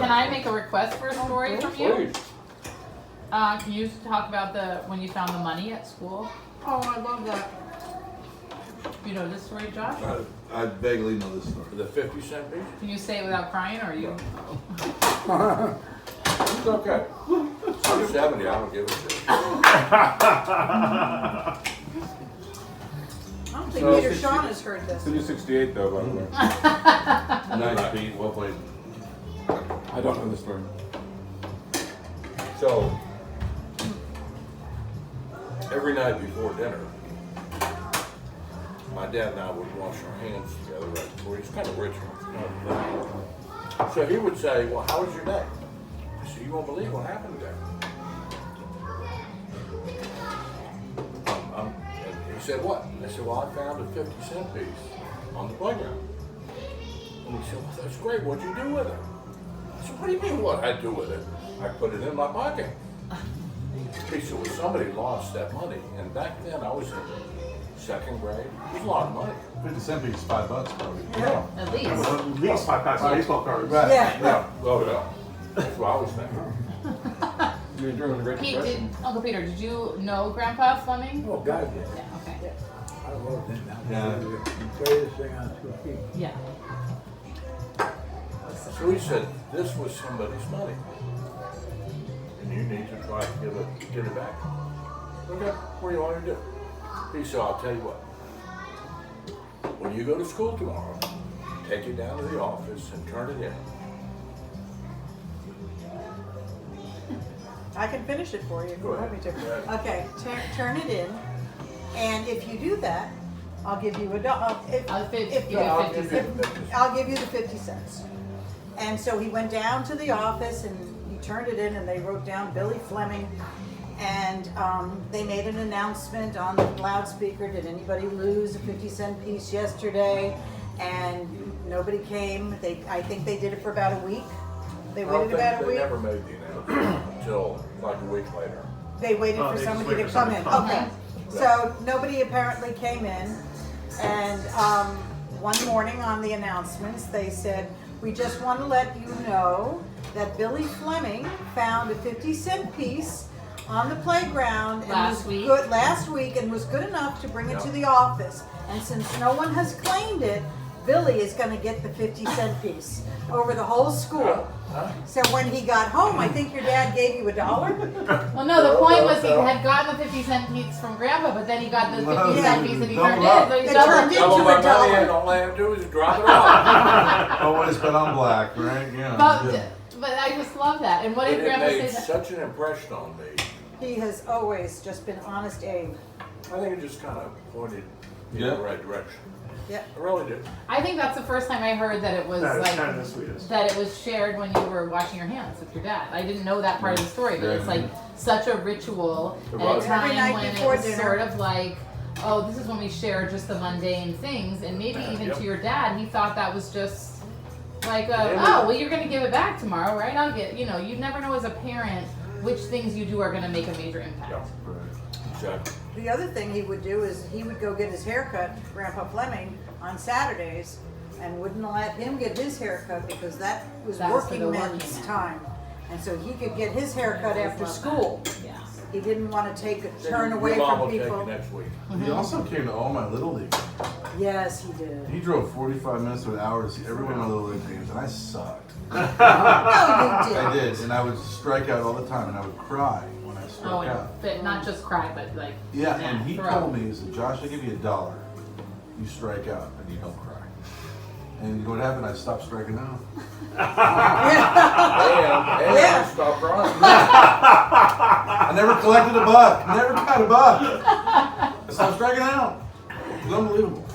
can I make a request for a story from you? Please. Can you talk about when you found the money at school? Oh, I love that. You know this story, Josh? I vaguely know this story. The 50-cent piece? Can you say it without crying, or are you? It's okay. I'm 70, I don't give a shit. I don't think So, Peter Shawn has heard this. 268 though, by the way. Nice, Pete. Well played. I don't know the story. So, every night before dinner, my dad and I would wash our hands together right before. He's kind of ritual. So he would say, well, how was your day? I said, you won't believe what happened today. And he said, what? I said, well, I found a 50-cent piece on the playground. And he said, well, that's great. What'd you do with it? I said, what do you mean what I do with it? I put it in my pocket. He said, well, somebody lost that money. And back then, I was in second grade. It was a lot of money. 50-cent piece is $5 probably. Yeah. At least. At least 5 packs of baseball cards. Right. Yeah. Yeah. Oh, yeah. That's what I was thinking. You were during the Great Pete, Depression. Uncle Peter, did you know Grandpa Fleming? Oh, God, yeah. Yeah. Okay. I loved him. That Yeah. was the greatest thing on 2 feet. Yeah. So he said, this was somebody's money. And you need to try to get it back. Okay, what do you want to do? He said, I'll tell you what. When you go to school tomorrow, take it down to the office and turn it in. I can finish it for you if you Go want me ahead. to. Okay, turn it in, and if you do that, I'll give you $1. I'll give you I'll 50 give cents. you 50 I'll give you the 50 cents. And so he went down to the office and he turned it in, and they wrote down Billy Fleming. And they made an announcement on the loudspeaker. Did anybody lose a 50-cent piece yesterday? And nobody came. I think they did it for about a week. They waited about a They week. never made the announcement until like a week later. They waited Oh, for they just somebody waited to for come somebody in. to come Okay. So nobody apparently came in. And one morning on the announcements, they said, we just want to let you know that Billy Fleming found a 50-cent piece on the playground Last week. last week and was good enough to bring it to the office. And since no one has claimed it, Billy is going to get the 50-cent piece over the whole school. Huh? So when he got home, I think your dad gave you $1. Well, no, the point was he No. had gotten the 50-cent piece from Grandpa, but then he got the Well, 50-cent piece that he double turned up. in. So he It doubled turned it. into Double my money $1. and all I have to do is drop it off. Always bet on black, right? Yeah. But I just love that. And what But did it Grandpa say? made That? such an impression on me. He has always just been honest Abe. I think it just kind of pointed in Yeah. the right direction. Yep. I really did. I think that's the first time I heard that it was That is like kind of the sweetest. that it was shared when you were washing your hands with your dad. I didn't know that part of the story, but it's like such a ritual It at a was. Every time night when it before was dinner. sort of like, oh, this is when we share just the mundane things, and maybe even Yep. to your dad, he thought that was just like, Yeah. oh, well, you're gonna give it back tomorrow, right? I'll get, you never know as a parent which things you do are gonna make a major impact. Yeah. Exactly. The other thing he would do is he would go get his haircut, Grandpa Fleming, on Saturdays, and wouldn't let him get his haircut because that was That was for the working working men's man. time. And so he could get his haircut after Love school. that. Yeah. He didn't want to turn away Your mom from will take people. you next week. He also came to all my Little League. Yes, he did. He drove 45 minutes to an hour to see every one of my Little League games, and I sucked. No, you did. I did, and I would strike out all the time, and I would cry when I struck Oh, out. and not just cry, but like Yeah, and he throw. told me, he said, Josh, I give you $1. You strike out, and you don't cry. And you know what happened? I stopped striking out. And Yeah. stop crying. I never collected a buck. Never got a buck. I stopped striking out. It was unbelievable.